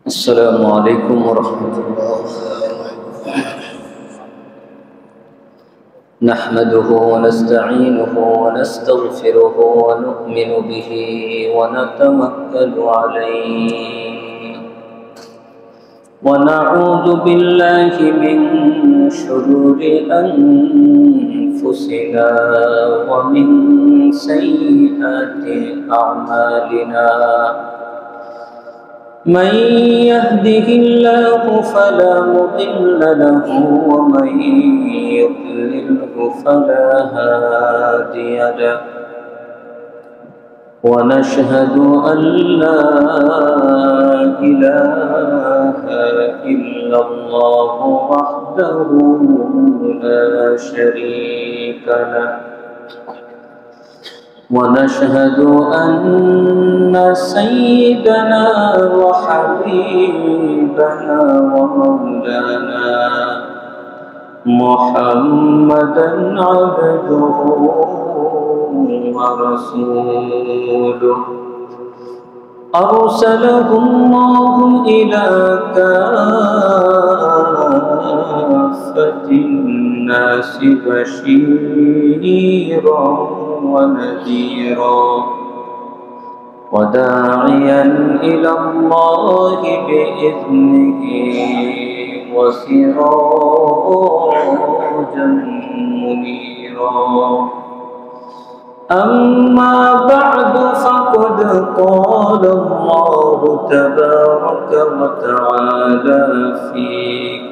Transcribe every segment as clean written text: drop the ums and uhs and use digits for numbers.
السلام عليكم ورحمة الله. نحمده ونستعينه ونستغفره ونؤمن به ونتوكل عليه ونعوذ بالله من شرور أنفسنا ومن سيئات أعمالنا. من يهده الله فلا مضل له ومن يضلله فلا هادي له. ونشهد أن لا إله إلا الله وحده لا شريك له. ونشهد أن سيدنا وحبيبنا ومولانا محمدا عبده ورسوله أرسله الله إلى كافة الناس بشيرا ونذيرا وداعيا إلى الله بإذنه وسراجا منيرا. أما بعد فقد قال الله تبارك وتعالى في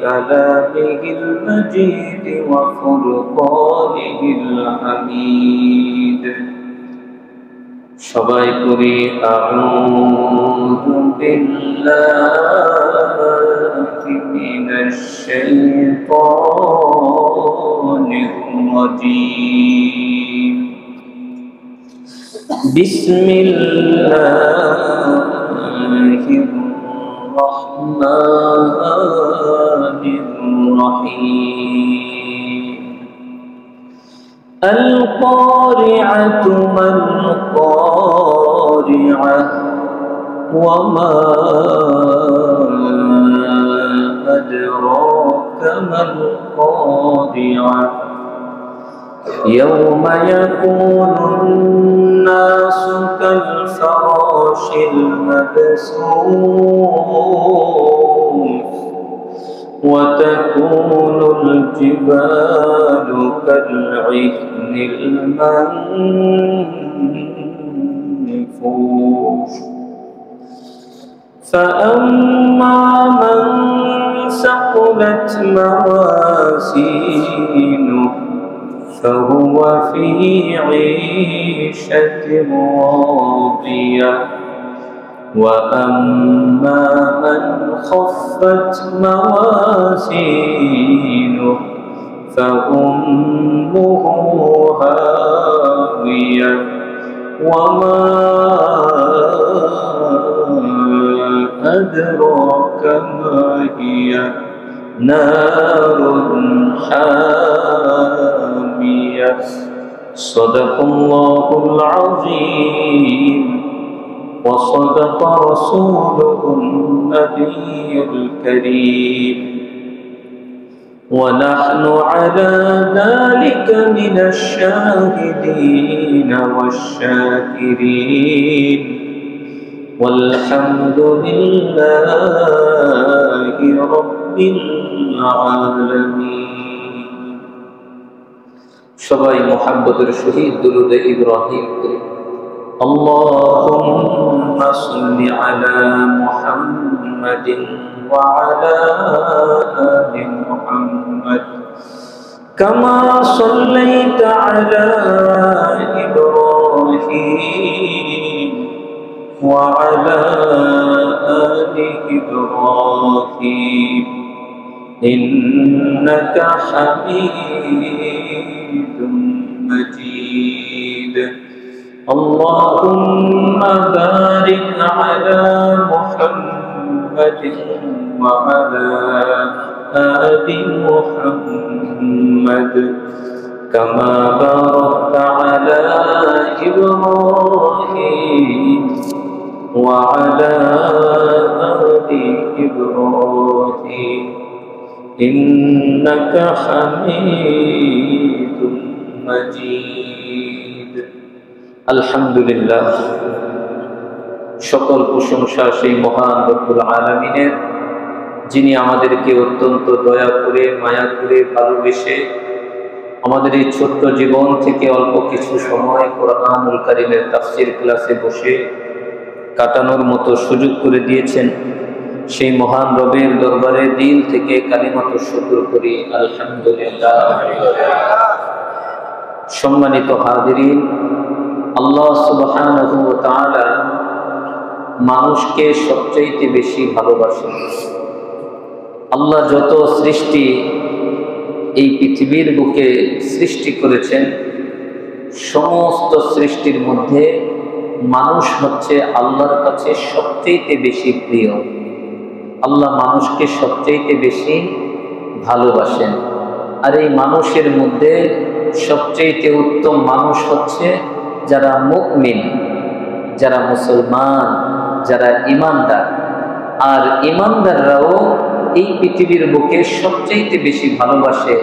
كلامه المجيد وفرقانه الحميد. সবাই পড়ি আউযু বিল্লাহি মিনাশ শাইতানির রাজীম। বিসমিল্লাহির রহমানির রহিম। القارعة ما القارعة وما أدراك ما القارعة يوم يكون الناس كالفراش المبثوث وتكون الجبال كالعهن المنفوش. فأما من ثقلت موازينه فهو في عيشة راضية. وأما من خفت موازينه فأمه هاوية. وما أدراك ما هي نار حامية. صدق الله العظيم وصدق رسوله النبي الكريم. ونحن على ذلك من الشاهدين والشاكرين والحمد لله رب العالمين. সবাই মুহাব্বতের সহিত দুরূদে ইব্রাহিম করি। اللهم صل على محمد وعلى آل محمد كما صليت على إبراهيم وعلى آل إبراهيم إنك حميد مجيد. اللهم بارك على محمد وعلى آل محمد كما باركت على إبراهيم وعلى آل إنك حميد مجيد الحمد لله সকল প্রশংসা সেই মহান রব্বুল আলামিনের, যিনি আমাদেরকে অত্যন্ত দয়া করে মায়া করে ভালোবেসে আমাদের এই ছোট্ট জীবন থেকে অল্প কিছু সময় কোরআনুল কারীমের তাফসীর ক্লাসে বসে কাটানোর মতো সুযোগ করে দিয়েছেন। সেই মহান রবের দরবারে দিল থেকে কালিমাত শুকর করি, আলহামদুলিল্লাহ। সম্মানিত হাজিরিন, আল্লাহ সুবহানাহু ওয়া তাআলা মানুষকে সবচাইতে বেশি ভালোবাসেন। আল্লাহ যত সৃষ্টি এই পৃথিবীর বুকে সৃষ্টি করেছেন, সমস্ত সৃষ্টির মধ্যে মানুষ হচ্ছে আল্লাহর কাছে সবচাইতে বেশি প্রিয়। আল্লাহ মানুষকে সবচাইতে বেশি ভালোবাসেন। আর এই মানুষের মধ্যে সবচাইতে উত্তম মানুষ হচ্ছে যারা মুমিন, যারা মুসলমান, যারা ঈমানদার। আর ঈমানদাররাও এই পৃথিবীর বুকে সবচাইতে বেশি ভালোবাসে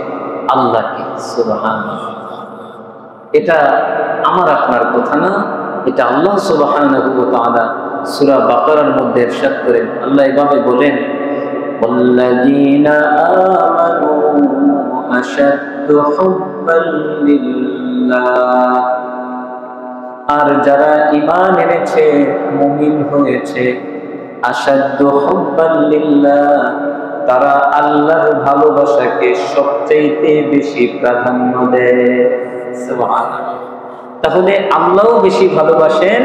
আল্লাহকে। সুবহানাল্লাহ। এটা আমার আপনার কথা না, এটা আল্লাহ সুবহানাহু ওয়া তাআলা সূরা বাকারার মধ্যে ইরশাদ করেন। আল্লাহ এভাবে বলেন, ওয়াল্লাযীনা আমানু আশাদ্দু হুব্বান লিল্লাহ। আর যারা ঈমান এনেছে, মুমিন হয়েছে, আশাদ্দু হুব্বান লিল্লাহ, তারা আল্লাহর ভালোবাসাকে সবচাইতে বেশি প্রাধান্য দেয়। সুবহানাল্লাহ। তাহলে আল্লাহও বেশি ভালোবাসেন।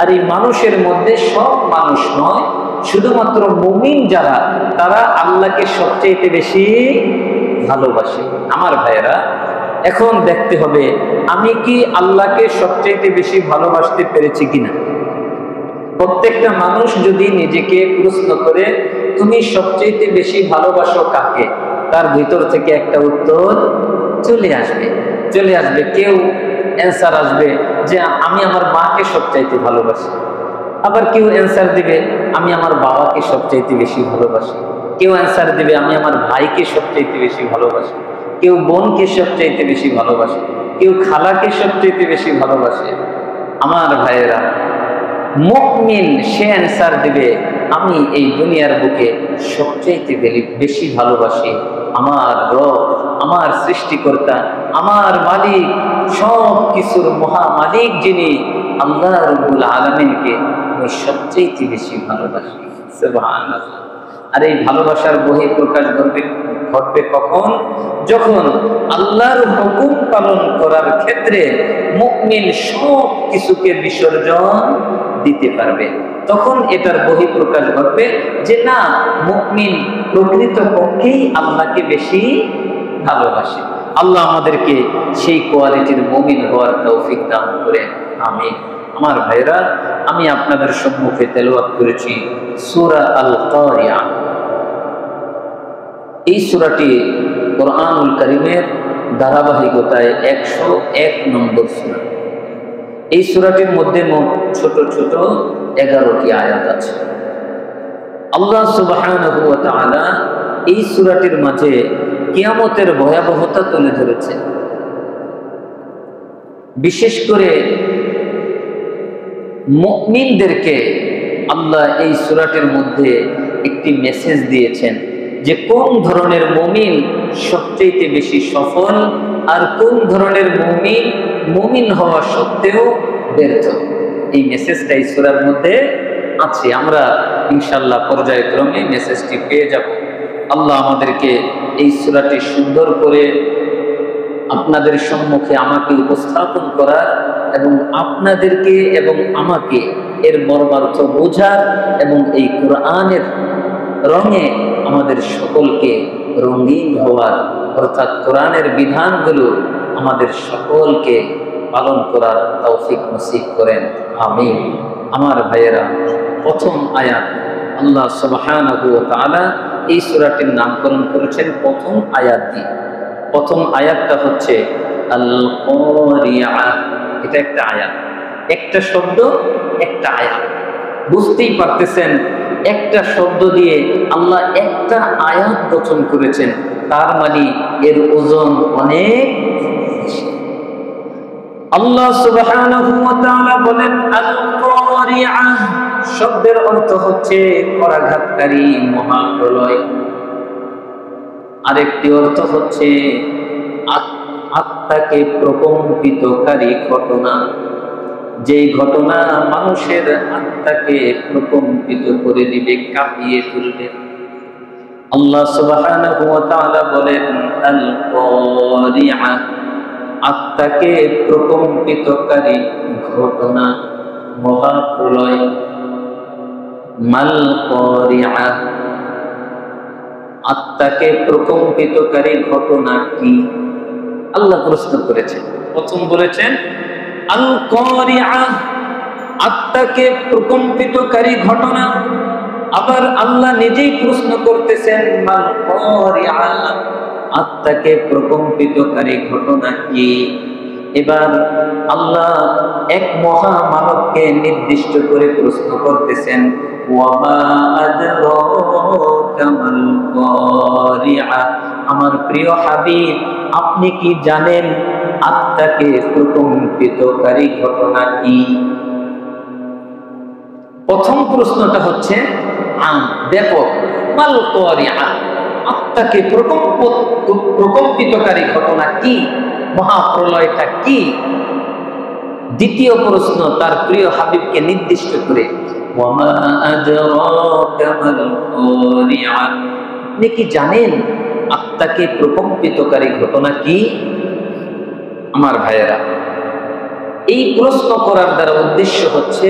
আর এই মানুষের মধ্যে সব মানুষ নয়, শুধুমাত্র মুমিন যারা, তারা আল্লাহকে সবচাইতে বেশি ভালোবাসে। আমার ভাইয়েরা, এখন দেখতে হবে আমি কি আল্লাহকে সবচাইতে বেশি ভালোবাসতে পেরেছি কিনা। প্রত্যেকটা মানুষ যদি নিজেকে প্রশ্ন করে তুমি সবচাইতে বেশি ভালোবাসো কাকে, তার ভিতর থেকে একটা উত্তর চলে আসবে। কেউ অ্যান্সার আসবে যে আমি আমার মাকে সবচাইতে ভালোবাসি। আবার কেউ অ্যান্সার দিবে আমি আমার বাবাকে সবচাইতে বেশি ভালোবাসি। কেউ অ্যান্সার দিবে আমি আমার ভাইকে সবচাইতে বেশি ভালোবাসি। কেউ বোনকে সবচাইতে বেশি ভালোবাসে, কেউ খালাকে সবচাইতে বেশি ভালোবাসে। আমার ভাইয়েরা, মুমিন সে অ্যান্সার দিবে আমি এই দুনিয়ার বুকে সবচাইতে বেশি ভালোবাসি আমার রব, আমার সৃষ্টিকর্তা, আমার মালিক, সব কিছুর মহা মালিক যিনি আল্লাহ রাব্বুল আলামিনকে আমি সবচাইতে বেশি ভালোবাসি। সুবহানাল্লাহ। আর এই ভালোবাসার বহিঃপ্রকাশ ঘটবে কখন? যখন আল্লাহর হুকুম পালন করার ক্ষেত্রে মুমিন সব কিছুকে বিসর্জন দিতে পারবে, তখন এটার বহিঃপ্রকাশ ঘটবে যে না, মুমিন প্রকৃতপক্ষেই আল্লাহকে বেশি ভালোবাসে। আল্লাহ আমাদেরকে সেই কোয়ালিটির মুমিন হওয়ার তৌফিক দান করেন, আমিন। আমার ভাইরা, আমি আপনাদের সম্মুখে তেলাওয়াত করেছি সূরা আল কারিয়া। এই সূরাটি কোরআনুল কারীমের ধারাবাহিকতায় 101 নম্বর সূরা। এই সূরাটির মধ্যে মোট ছোট ছোট 11টি আয়াত আছে। আল্লাহ সুবহানাহু ওয়া তাআলা এই সূরাটির মাঝে কিয়ামতের ভয়াবহতা তুলে ধরেছে। বিশেষ করে মুমিনদেরকে আল্লাহ এই সূরাটির মধ্যে একটি মেসেজ দিয়েছেন যে কোন ধরনের মুমিন সবচেয়ে বেশি সফল, আর কোন ধরনের মুমিন হওয়া সত্ত্বেও ব্যর্থ। এই মেসেজটা এই সূরার মধ্যে আছে। আমরা ইনশাআল্লাহ পর্যায়ক্রমে মেসেজটি পেয়ে যাব। আল্লাহ আমাদেরকে এই সূরাটি সুন্দর করে আপনাদের সম্মুখে আমাকে উপস্থাপন করার এবং আপনাদেরকে এবং আমাকে এর মর্মার্থ বোঝার এবং এই কোরআনের রঙে আমাদের সকলকে রঙিন হওয়ার, অর্থাৎ কোরআনের বিধানগুলো আমাদের সকলকে পালন করার তৌফিক নসিব করেন, আমিন। আমার ভাইয়েরা, প্রথম আয়াত আল্লাহ সুবহানাহু ওয়া তাআলা এই সূরাটির নামকরণ করেছেন প্রথম আয়াত দিয়ে। প্রথম আয়াতটা হচ্ছে আল কারিয়া। এটা একটা আয়াত, একটা শব্দ, একটা আয়াত। বুঝতেই পারতেছেন একটা শব্দ দিয়ে আল্লাহ একটা আয়াত গঠন করেছেন, তার মানে এর ওজন অনেক। আল্লাহ সুবহানাহু ওয়া তাআলা বলেন আল কারিআহ, শব্দের অর্থ হচ্ছে করাঘাতকারী, মহাপ্রলয়। আরেকটি অর্থ হচ্ছে আত্মাকে প্রকম্পিতকারী ঘটনা, যেই ঘটনা মানুষের আত্মাকে প্রকম্পিত করে দিবে, কাঁপিয়ে তুলবে। আল্লাহ সুবহানাহু ওয়া তাআলা বলেন আল কারিআহ, আত্মাকে প্রকম্পিতকারী ঘটনা, মহাপ্রলয়। মাল কারিআহ, আত্মাকে প্রকম্পিতকারী ঘটনা কি? আল্লাহ প্রশ্ন করেছেন। প্রথম বলেছেন আল কারিআহ, আত্মাকে প্রকম্পিতকারী ঘটনা। আবার আল্লাহ নিজেই প্রশ্ন করতেছেন মাল কারিআহ, আত্মাকে প্রকম্পিতকারী ঘটনা কি? এবার আল্লাহ এক মহামানবকে নির্দিষ্ট করে প্রশ্ন করতেছেন ওয়ামা আদরাকা মাল কারিআহ, আমার প্রিয় হাবিব আপনি কি জানেন আত্মাকে প্রকম্পিতকারী ঘটনা কি? প্রথম প্রশ্নটা হচ্ছে ব্যাপক, মাল কারিআহ, আত্মাকে প্রকম্পিতকারী ঘটনা কি, মহাপ্রলয়টা কি? দ্বিতীয় প্রশ্ন তার প্রিয় হাবিবকে নির্দিষ্ট করে ওয়ামা আদরাকা মাল কারিআহ, আপনি কি জানেন আত্মাকে প্রকম্পিতকারী ঘটনা কি? আমার ভাইয়েরা, এই প্রশ্ন করার দ্বারা উদ্দেশ্য হচ্ছে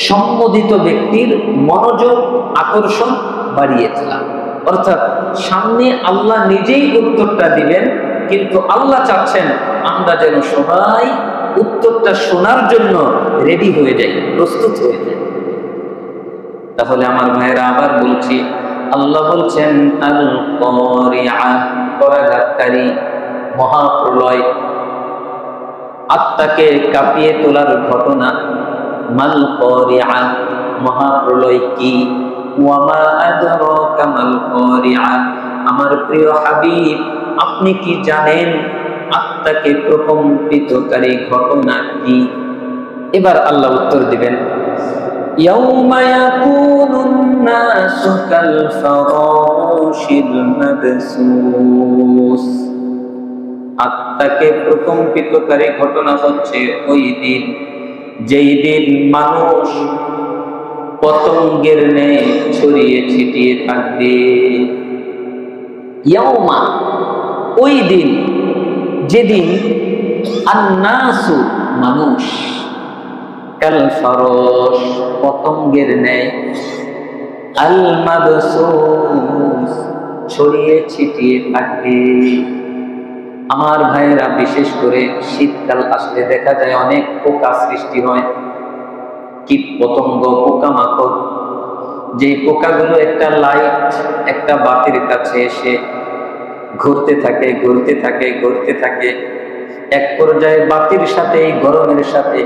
সম্বোধিত ব্যক্তির মনোযোগ, আকর্ষণ বাড়িয়ে তোলা। অর্থাৎ সামনে আল্লাহ নিজেই উত্তরটা দিবেন, কিন্তু আল্লাহ চাচ্ছেন আমরা যেন সবাই উত্তরটা শোনার জন্য রেডি হয়ে যাই, প্রস্তুত হয়ে যাই। তাহলে আমার ভাইয়েরা আবার বলছি, আল্লাহ বলছেন আল কারিআহ, করাঘাতকারী, মহাপ্রলয়, আত্মাকে কাঁপিয়ে তোলার ঘটনা। মাল কারিআহ, মহাপ্রলয় কি? ওয়ামা আদরাকা মাল কারিআহ, আমার প্রিয় হাবিব আপনি কি জানেন আত্মাকে প্রকম্পিতকারী ঘটনা কি? এবার আল্লাহ উত্তর দিবেন ইয়াউমা ইয়াকুনুন নাসু কাল ফারাশিল মাবসুস, আত্মাকে প্রকম্পিতকারী ঘটনা হচ্ছে ওই দিন যেই দিন মানুষ পতঙ্গের ন্যায় ছড়িয়ে ছিটিয়ে থাকবে। ইয়াউমা, ওই দিন যেদিন আন্নাসু, মানুষ, কাল ফারাশ, পতঙ্গের ন্যায়, আল মাবসুস, ছড়িয়ে ছিটিয়ে থাকবে। আমার ভাইয়েরা, বিশেষ করে শীতকাল আসলে দেখা যায় অনেক পোকা সৃষ্টি হয়, কীট পতঙ্গ, পোকামাকড়। যে পোকাগুলো একটা লাইট, একটা বাতির কাছে এসে ঘুরতে থাকে, ঘুরতে থাকে, ঘুরতে থাকে, এক পর্যায়ে বাতির সাথে, গরমের সাথে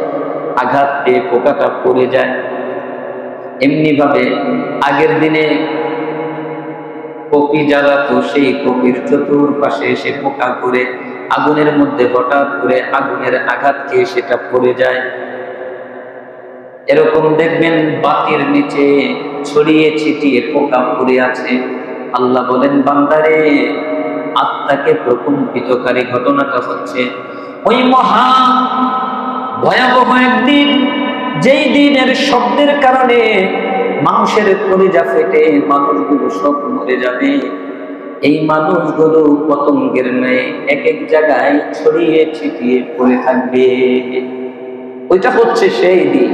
আঘাত পেয়ে পোকাটা পড়ে যায়। এমনি ভাবে আগের দিনে কপি জ্বালাতো, সেই কপির চতুর্পাশে এসে পোকা করে আগুনের মধ্যে হঠাৎ করে আগুনের আঘাত খেয়ে সেটা পড়ে যায়। এরকম দেখবেন বাতির নিচে ছড়িয়ে ছিটিয়ে পোকা পড়ে আছে। আল্লাহ বলেন বান্দারে, আত্মাকে প্রকম্পিতকারী ঘটনাটা হচ্ছে ওই মহা ভয়াবহ একদিন, যেই দিনের শব্দের কারণে মানুষের কলিজা ফেটে মানুষগুলো সব মরে যাবে। এই মানুষগুলো পতঙ্গের ন্যায় এক এক জায়গায় ছড়িয়ে ছিটিয়ে পড়ে থাকবে। ওইটা হচ্ছে সেই দিন।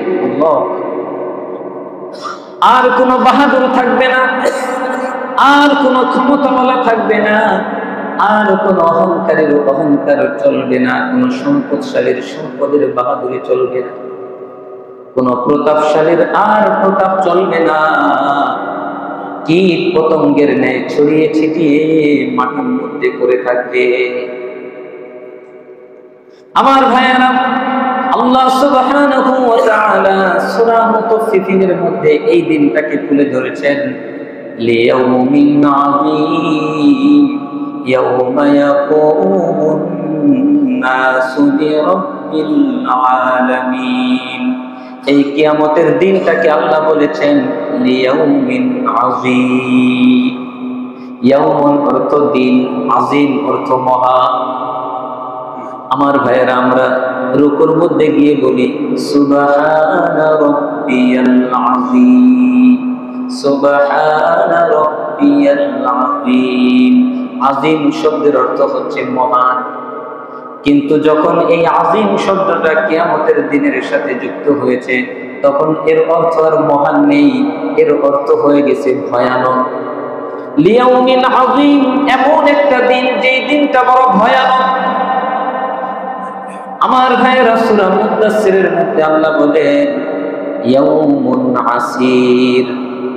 আর কোনো বাহাদুর থাকবে না, আর কোনো ক্ষমতাওয়ালা থাকবে না, আর কোনো অহংকারের অহংকার চলবে না, কোনো সম্পদশালীর সম্পদের বাহাদুরি চলবে না, কোনো প্রতাপশালীর আর প্রতাপ চলবে না। কীট পতঙ্গের ন্যায় ছড়িয়ে ছিটিয়ে মাটির মধ্যে পড়ে থাকবে। আমার ভাইয়েরা, আল্লাহ সুবহানাহু ওয়া তাআলা সূরা মুতাফফিফিনের মধ্যে এই দিনটাকে তুলে ধরেছেন লিয়াউমিন আযীম ইয়াউমা ইয়াকুমুন নাসু লিরাব্বিল আলামিন। এই কিয়ামতের দিনটাকে আল্লাহ বলেছেন লিয়াউমিন আযীম। ইয়াউমুন অর্থ দিন, আযীম অর্থ মহা। আমার ভাইয়েরা, আমরা রুকুর মধ্যে গিয়ে বলি সুবহানা রাব্বিয়াল আযীম, সুবহানা রাব্বিয়াল আযীম। আযীম শব্দের অর্থ হচ্ছে মহান, কিন্তু যখন এই আযীম শব্দটা কিয়ামতের দিনের সাথে যুক্ত হয়েছে তখন এর অর্থ আর মহান নেই, এর অর্থ হয়ে গেছে ভয়ানক। লিয়াউমিন আযীম, এমন একটা দিন যে দিনটা বড় ভয়ানক। আমার ভাইয়েরা, সূরা মুদাসসিরের মধ্যে আল্লাহ বলেন ইয়াউমুন আসির,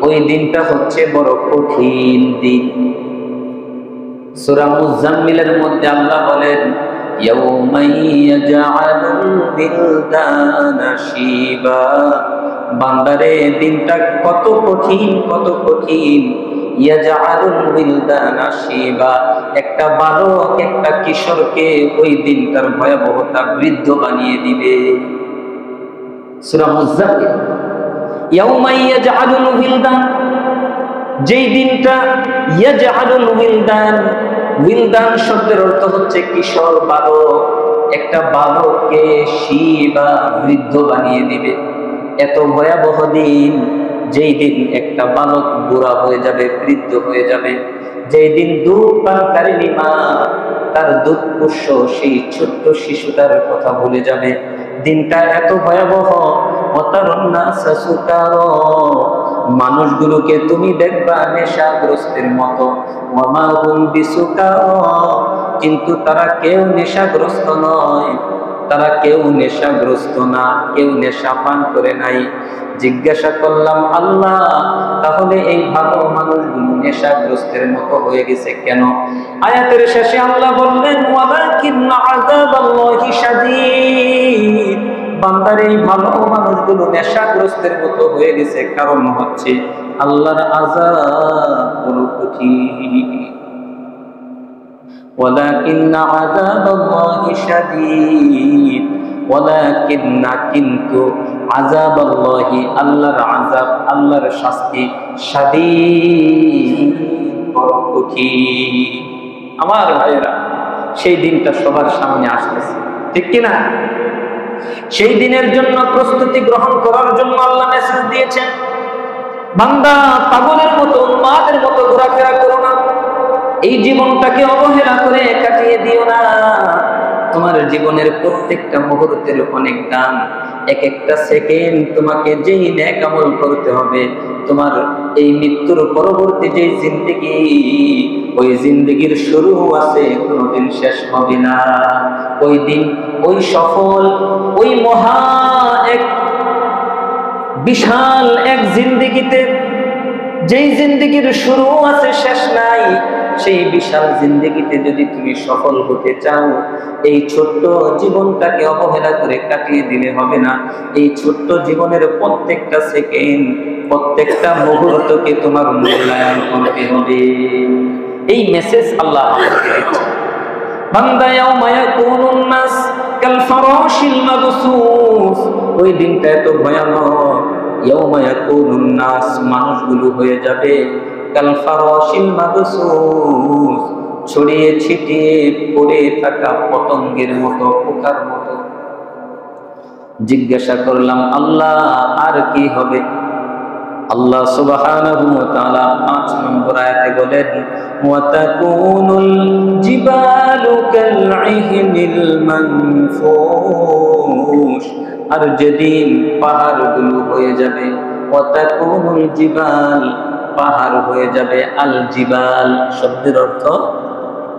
ওই দিনটা হচ্ছে বড় কঠিন দিন। সূরা মুজাম্মিলের মধ্যে আল্লাহ বলেন ইয়াউমা ইয়াজআলুল বিলদানা শিবা, বান্দারে দিনটা কত কঠিন, কত কঠিন। ইয়াজআলুল বিলদানা শিবা, একটা বালক, একটা কিশোরকে ওই দিনটার ভয়াবহতা বৃদ্ধ বানিয়ে দিবে। সূরা মুজাম্মিল, ইয়াউমা ইয়াজআলুল বিলদান, যেই দিনটা ইয়াজআলুল বিলদান, বিলদান শব্দের অর্থ হচ্ছে কিশোর, বালক, একটা বালককে শিবা বৃদ্ধ বানিয়ে দিবে। এত ভয়াবহ দিন, যেই দিন একটা বালক বুড়া হয়ে যাবে, বৃদ্ধ হয়ে যাবে। যেই দিন দুধ পানকারিনী মা তার দুধ পোষ্য সেই ছোট্ট শিশুটার কথা ভুলে যাবে। দিনটা এত ভয়াবহ। মানুষগুলোকে তুমি দেখবা নেশাগ্রস্তের মতো, কিন্তু তারা কেউ নেশাগ্রস্ত নয়, তারা কেউ নেশাগ্রস্ত না, কেউ নেশা পান করে নাই। জিজ্ঞাসা করলাম আল্লাহ, তাহলে এই ভালো মানুষগুলো নেশাগ্রস্তের মতো হয়ে গেছে কেন? আয়াতের শেষে আল্লাহ বললেন ওয়ালাকিন্না আযাবাল্লাহি শাদীদ, বান্দার এই ভালো মানুষগুলো নেশাগ্রস্তের মতো হয়ে গেছে কারণ হচ্ছে আল্লাহর আযাব বড় কঠিন। ওয়ালাকিন্না আযাবাল্লাহি শাদীদ, ওয়ালাকিন্না কিন্তু আযাবাল্লাহি আল্লাহর আযাব, আল্লাহর শাস্তি শাদীদ বড় কঠিন। আমার ভাইয়েরা, সেই দিনটা সবার সামনে আসতেছে, ঠিক কিনা? সেই দিনের জন্য প্রস্তুতি গ্রহণ করার জন্য আল্লাহ মেসেজ দিয়েছেন, বান্দা পাগলের মতো, উন্মাদের মতো ঘোরাফেরা করো না, এই জীবনটাকে অবহেলা করে কাটিয়ে দিও না। তোমার জীবনের প্রত্যেকটা মুহূর্তের অনেক দাম। এক একটা সেকেন্ড তোমাকে যেই নেক আমল করতে হবে, তোমার এই মৃত্যুর পরবর্তী যে জিন্দেগি, ওই জিন্দেগির শুরু আছে, কোনোদিন শেষ হবে না। ওই দিন, ওই সফল, ওই মহা এক বিশাল এক জিন্দেগিতে, যেই জিন্দেগির শুরু আছে শেষ নাই, সেই বিশাল জিন্দেগিতে যদি তুমি সফল হতে চাও, এই ছোট্ট জীবনটাকে অবহেলা করে কাটিয়ে দিলে হবে না। এই ছোট্ট জীবনের প্রত্যেকটা সেকেন্ড, প্রত্যেকটা মুহূর্তকে তোমার মূল্যায়ন করতে হবে। এই মেসেজ আল্লাহ আমাদেরকে দিচ্ছেন। বান্দা ইয়াউমা ইয়াকুনুন নাস কাল ফারাশিল মাবসুস, ওই দিনটা এত ভয়ানক। ইয়াউমা ইয়াকুনুন নাস, মানুষগুলো হয়ে যাবে কাল ফারাশিল মাবসুস, ছড়িয়ে ছিটিয়ে পড়ে থাকা পতঙ্গের মতো, পোকার মতো। জিজ্ঞাসা করলাম আল্লাহ, আর কি হবে? আল্লাহ সুবহানাহু ওয়া তাআলা ৫ নম্বর আয়াতে বলেন ওয়া তাকুনুল জিবালু কালইহনিল মানফুশ, আর যেদিন পাহাড়গুলো হয়ে যাবে, ওয়া তাকুনুল জিবাল, পাহাড় হয়ে যাবে, আল জিবাল শব্দের অর্থ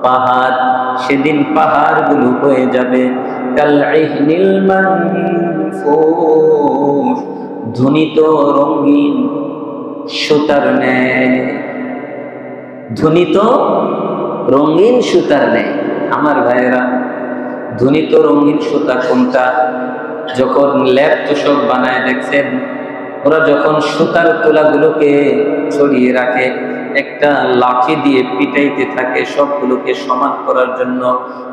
পাহাড়। সেদিন পাহাড়গুলো হয়ে যাবে কালইহনিল মানফুশ, ধ্বনিত রঙিন সুতার ন্যায়, ধ্বনিত রঙিন সুতার ন্যায়। আমার ভাইয়েরা, ধ্বনিত রঙিন সুতা কোনটা? যখন ল্যাপ তোষক বানায় দেখছেন, ওরা যখন সুতার তোলাগুলোকে ছড়িয়ে রাখে, একটা লাঠি দিয়ে পিটাইতে থাকে সবগুলোকে সমান করার জন্য,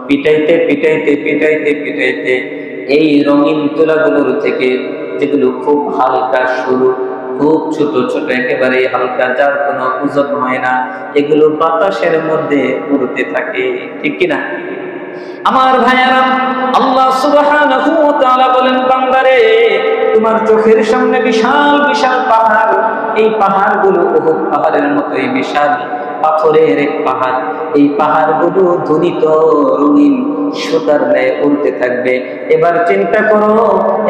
পিটাইতে পিটাইতে পিটাইতে পিটাইতে এই রঙিন তোলাগুলোর থেকে, যেগুলো খুব হালকা সরু, খুব ছোট ছোট, একেবারে হালকা, যার কোনো ওজন হয় না, এগুলো বাতাসের মধ্যে উড়তে থাকে, ঠিক কিনা? আমার ভাইয়ারা, আল্লাহ সুবহানাহু ওয়া তাআলা বলেন, বান্দারে তোমার চোখের সামনে বিশাল বিশাল পাহাড়, এই পাহাড়গুলো উহুদ পাহাড়ের মতোই বিশাল, পাথরের এক পাহাড়, এই পাহাড়গুলো ধ্বনিত রঙিন সুতার ন্যায় উড়তে থাকবে। এবার চিন্তা করো,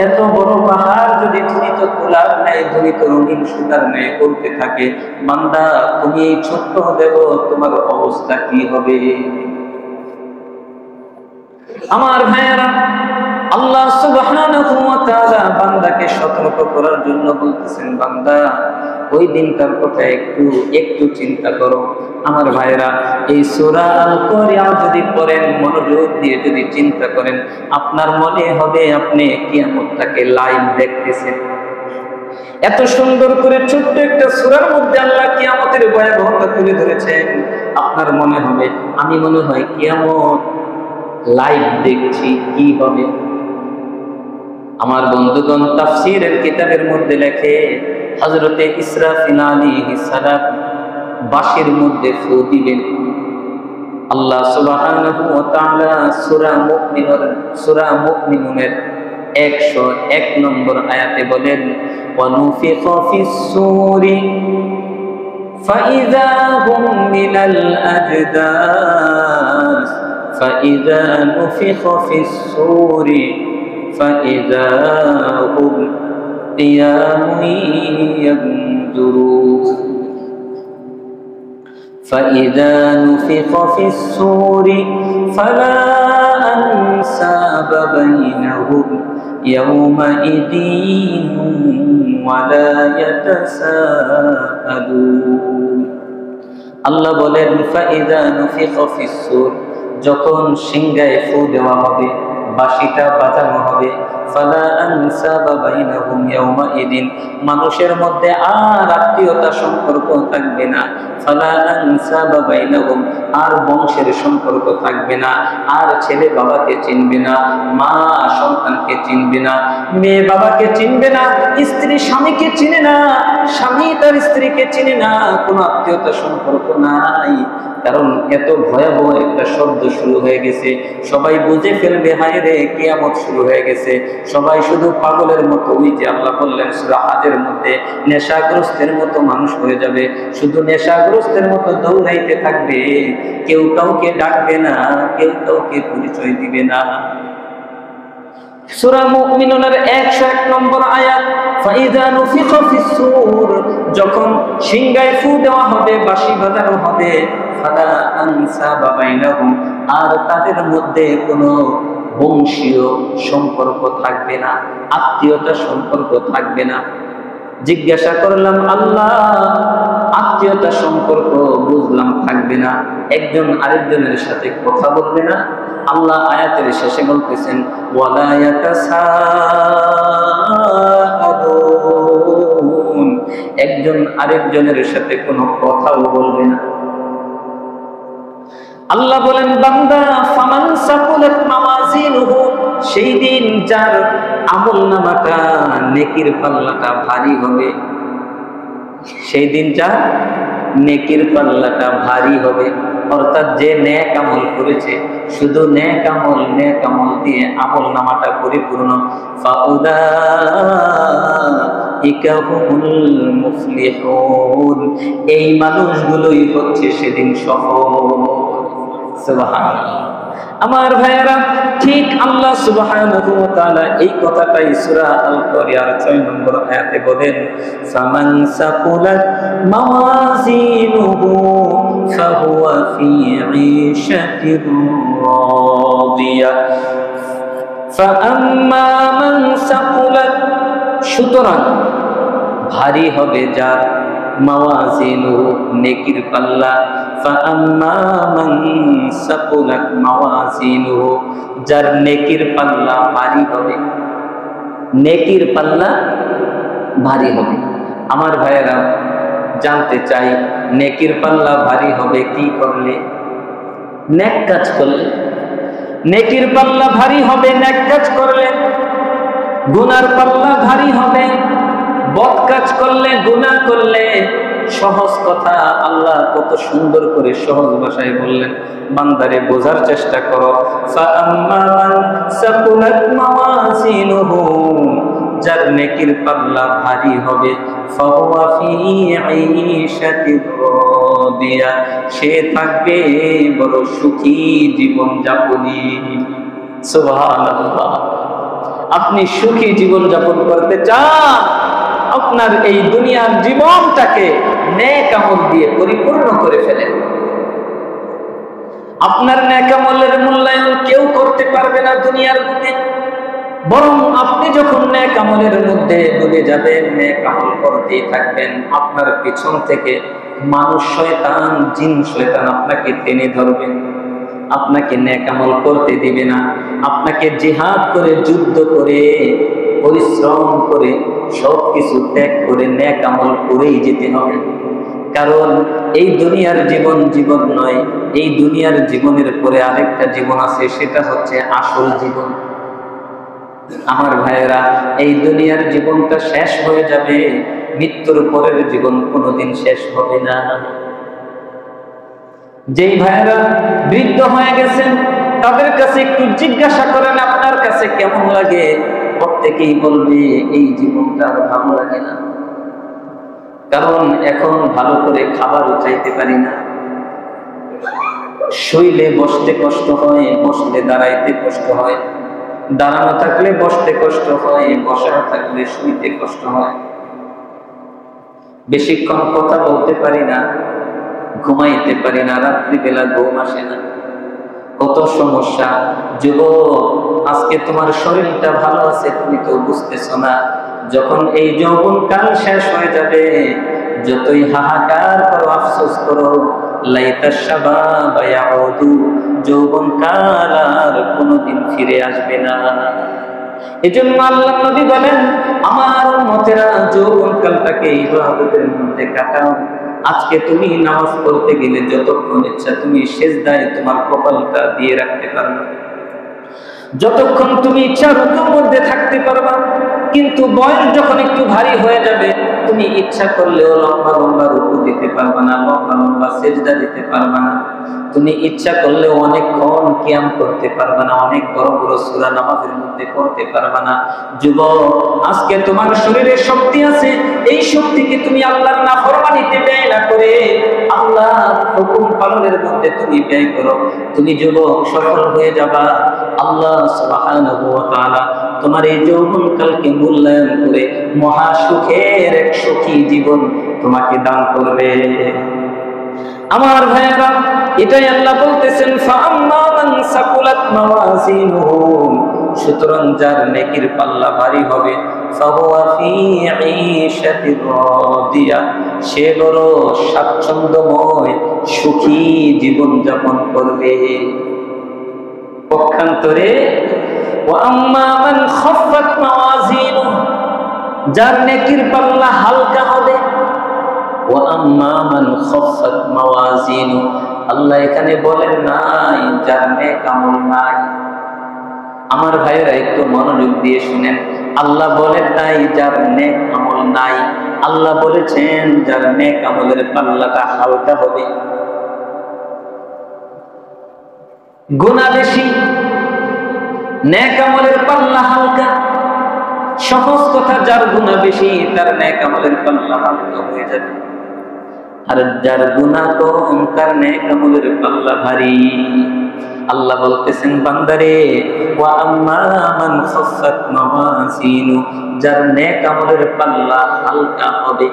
এত বড় পাহাড় যদি ধ্বনিত তুলার ন্যায়, ধ্বনিত রঙিন সুতার ন্যায় উড়তে থাকে, বান্দা তুমি এই ছোট্ট দেব, তোমার অবস্থা কি হবে? আমার ভাইয়েরা, আল্লাহ সুবহানাহু ওয়া তাআলা বান্দাকে সতর্ক করার জন্য বলতেছেন, বান্দা ওই দিনকার কথা একটু চিন্তা করো। আমার ভাইয়েরা, এই সূরা আল কারিয়া যদি পড়েন, মনোযোগ দিয়ে যদি চিন্তা করেন, আপনার মনে হবে আপনি কিয়ামতটাকে লাইভ দেখতেছেন। এত সুন্দর করে ছোট্ট একটা সূরার মধ্যে আল্লাহ কিয়ামতের ভয়াবহতা তুলে ধরেছেন। আপনার মনে হবে আমি মনে হয় কিয়ামত লাইভ দেখছি, কি হবে? আমার বন্ধুগণ, তাফসীরের কিতাবের মধ্যে লেখে, হযরতে ইসরাফিল আলাইহিস সালাম বাঁশির মধ্যে ফু দিবেন। আল্লাহ সুবহানাহু ওয়া তাআলা সূরা মুমিনুনের 101 নম্বর আয়াতে বলেন, ওয়া নুফিখা ফিস সূরি ফাইযা হুম মিনাল আজদাস ফাইযা নুফিখা ফিস সূরি ফাইযা হুম কিয়ামুন ইয়ানজুরুন فإذا نفخ في الصور فلا أنساب بينهم يومئذ ولا يتساءلون আল্লাহ বলেন, فإذا نفخ في الصور, যখন সিংহায় ফু দেওয়া হবে, বাঁশিটা বাজানো হবে, ফালা আনসাবা বাইনাহুম ইয়াউমাইদিন, মানুষের মধ্যে আর আত্মীয়তা সম্পর্ক থাকবে না। ফালা আনসাবা বাইনাহুম, আর বংশের সম্পর্ক থাকবে না, আর ছেলে বাবাকে চিনবে না, মা সন্তানকে চিনবে না, মেয়ে বাবাকে চিনবে না, স্ত্রী স্বামীকে চিনে না, স্বামী তার স্ত্রীকে চিনে না, কোনো আত্মীয়তা সম্পর্ক নাই। কারণ এত ভয়াবহ একটা শব্দ শুরু হয়ে গেছে, সবাই বুঝে ফেলবে, হায় রে কিয়ামত শুরু হয়ে গেছে। সবাই শুধু পাগলের মতো, ওই যে আল্লাহ বললেন সূরা হাজের মধ্যে, নেশাগ্রস্তের মতো মানুষ হয়ে যাবে, শুধু নেশাগ্রস্তের মতো দৌড়াইতে থাকবে, কেউ কাউকে ডাকবে না, কেউ কাউকে পরিচয় দিবে না। সূরা মুমিনুনের 101 নম্বর আয়াত, ফাইযা নুফিখা ফিস সূর, যখন সিংহায় ফু দেওয়া হবে, বাঁশি বাজানো হবে, ফালা আনসাবা বাইনাহুম, আর তাদের মধ্যে কোনো বংশীয় সম্পর্ক থাকবে না, আত্মীয়তা সম্পর্ক থাকবে না। জিজ্ঞাসা করলাম, আল্লাহ আত্মীয়তা সম্পর্ক বুঝলাম থাকবে না, একজন আরেকজনের সাথে কথা বলবে না। আল্লাহ আয়াতের শেষে বলতেছেন, ওয়ালা ইয়াতাসাআলুন, একজন আরেকজনের সাথে কোনো কথাও বলবে না। আল্লাহ বলেন, বান্দা ফামান সাকুলাত মাওয়াজিনুহু, সেই দিন যার আমলনামাটা, নেকির পাল্লাটা ভারী হবে, সেই দিন যার নেকির পাল্লাটা ভারী হবে, অর্থাৎ যে নেক আমল করেছে, শুধু নেক আমল দিয়ে আমলনামাটা পরিপূর্ণ, ফাউলাইকা হুমুল মুফলিহুন, এই মানুষগুলোই হচ্ছে সেদিন সফল। সুবহানাল্লাহ। আমার ভাইয়েরা, ঠিক আল্লাহ সুবহানাহু ওয়া তাআলা এই কথাটাই সূরা আল কারিয়ার 6 নম্বর আয়াতে বলেন, ফামান সাকুলাত মাওয়াজিনুহু ফাহুয়া ফি ঈশাতির রাদিয়া ফাআম্মা মান সাকুলাত, সুতরাং ভারী হবে যার মাওয়াজিনুহু, নেকির পাল্লা, ফাআম্মা মান সাকুলাত মাওয়াজিনুহু, যার নেকির পাল্লা ভারী হবে, নেকির পাল্লা ভারী হবে। আমার ভাইয়েরা জানতে চাই, নেকির পাল্লা ভারী হবে কি করলে? নেক কাজ করলে। নেকির পাল্লা ভারী হবে নেক কাজ করলে। গুনার পাল্লা ভারী হবে বদ কাজ করলে, গুনাহ করলে। সহজ কথা আল্লাহ কত সুন্দর করে সহজ ভাষায় বললেন, বান্দারে বোঝার চেষ্টা করো। ফাআম্মা মান সাকুলাত মাওয়াজিনুহু, যার নেকির পাল্লা ভারী হবে, ফাহুয়া ফি আইশাতির রাদিয়া, সে থাকবে বড় সুখী জীবন যাপনী। সুবহানাল্লাহ। আপনি সুখী জীবন যাপন করতে চান? আপনার এই দুনিয়ার জীবনটাকে নেক আমল দিয়ে পরিপূর্ণ করে ফেলেন। আপনার নেক আমলের মূল্যায়ন কেউ করতে পারবে না দুনিয়ার বুকে, বরং আপনি যখন নেক আমলের মধ্যে ডুবে যাবেন, নেক আমল করতেই থাকবেন, আপনার পিছন থেকে মানুষ শয়তান, জিন শয়তান আপনাকে টেনে ধরবেন, আপনাকে নেক আমল করতে দিবে না। আপনাকে জিহাদ করে, যুদ্ধ করে, পরিশ্রম করে, সবকিছু ত্যাগ করে নেক আমল করেই যেতে হবে। কারণ এই দুনিয়ার জীবন জীবন নয়, এই দুনিয়ার জীবনের পরে আরেকটা জীবন আছে, সেটা হচ্ছে আসল জীবন। আমার ভাইয়েরা, এই দুনিয়ার জীবনটা শেষ হয়ে যাবে, মৃত্যুর পরের জীবন কোনোদিন শেষ হবে না। যেই ভাইয়েরা বৃদ্ধ হয়ে গেছেন তাদের কাছে একটু জিজ্ঞাসা করেন আপনার কাছে কেমন লাগে, প্রত্যেকেই বলবে এই জীবনটা আর ভালো লাগে না। কারণ এখন ভালো করে খাবারও চাইতে পারি না, শুইলে বসতে কষ্ট হয়, বসলে দাঁড়াইতে কষ্ট হয়, দাঁড়ানো থাকলে বসতে কষ্ট হয়, বসা থাকলে শুইতে কষ্ট হয়, বেশিক্ষণ কথা বলতে পারি না, ঘুমাইতে পারি না, রাত্রিবেলা ঘুম আসে না, কত সমস্যা। যুবক, আজকে তোমার শরীরটা ভালো আছে, তুমি তো বুঝতেছো না, যখন এই যৌবনকাল শেষ হয়ে যাবে, যতই হাহাকার করো, আফসোস করো, লাইতা শাবাব ইয়াউদু, যৌবনকাল আর কোনোদিন ফিরে আসবে না। এজন্য আল্লাহ নবী বলেন, আমার উম্মতেরা যৌবনকালটাকে ইবাদতের মধ্যে কাটাও। আজকে তুমি নামাজ পড়তে গেলে যতক্ষণ ইচ্ছা তুমি সিজদায় তোমার কপালটা দিয়ে রাখতে পারবে, যতক্ষণ তুমি ইচ্ছা রুকুর মধ্যে থাকতে পারবা। কিন্তু বয়স যখন একটু ভারী হয়ে যাবে, তুমি ইচ্ছা করলেও লম্বা লম্বা রুকু দিতে পারবা না, লম্বা লম্বা সিজদা দিতে পারবা না, তুমি ইচ্ছা করলেও অনেকক্ষণ কিয়াম করতে পারবা না, অনেক বড় বড় সূরা নামাজের মধ্যে পড়তে পারবা না। যুবক, আজকে তোমার শরীরে শক্তি আছে, এই শক্তিকে তুমি আল্লাহর নাফরমানিতে ব্যয় না করে আল্লাহর হুকুম পালনের মধ্যে তুমি ব্যয় করো, তুমি যুবক সফল হয়ে যাবা। আল্লাহ সুবহানাহু ওয়া তাআলা তোমার এই যৌবনকালকে মূল্যায়ন করে মহা সুখের এক সুখী জীবন তোমাকে দান করবে। আমার ভাইয়েরা, এটাই আল্লাহ বলতেছেন, ফাআম্মা মান সাকুলাত মাওয়াজিনুহু, সুতরাং যার নেকির পাল্লা ভারী হবে, ফাহুয়া ফি আইশাতির রাদিয়া, সে বড় স্বাচ্ছন্দ্যময় সুখী জীবন যাপন করবে। পক্ষান্তরে ওয়া আম্মা মান খাফফাত মাওয়াজিনুহু, যার নেকির পাল্লা হালকা হবে, ওয়া আম্মা মান খাফফাত মাওয়াজিনুহু, আল্লাহ এখানে বলেন নাই যার নেক আমল নাই। আমার ভাইয়েরা একটু মনোযোগ দিয়ে শুনেন, আল্লাহ বলেন নাই যার নেক আমল নাই, আল্লাহ বলেছেন যার নেক আমলের পাল্লাটা হালকা হবে। গুনাহ বেশি, নেক আমলের পাল্লা হালকা। সহজ কথা, যার গুনাহ বেশি তার নেক আমলের পাল্লা হালকা হয়ে যাবে, আর যার গুনাহ কম তার নেক আমলের পাল্লা ভারী। আল্লাহ বলতেছেন, বান্দারে ওয়া আম্মা মান খাফফাত মাওয়াজিনু, যার নেক আমলের পাল্লা হালকা হবে,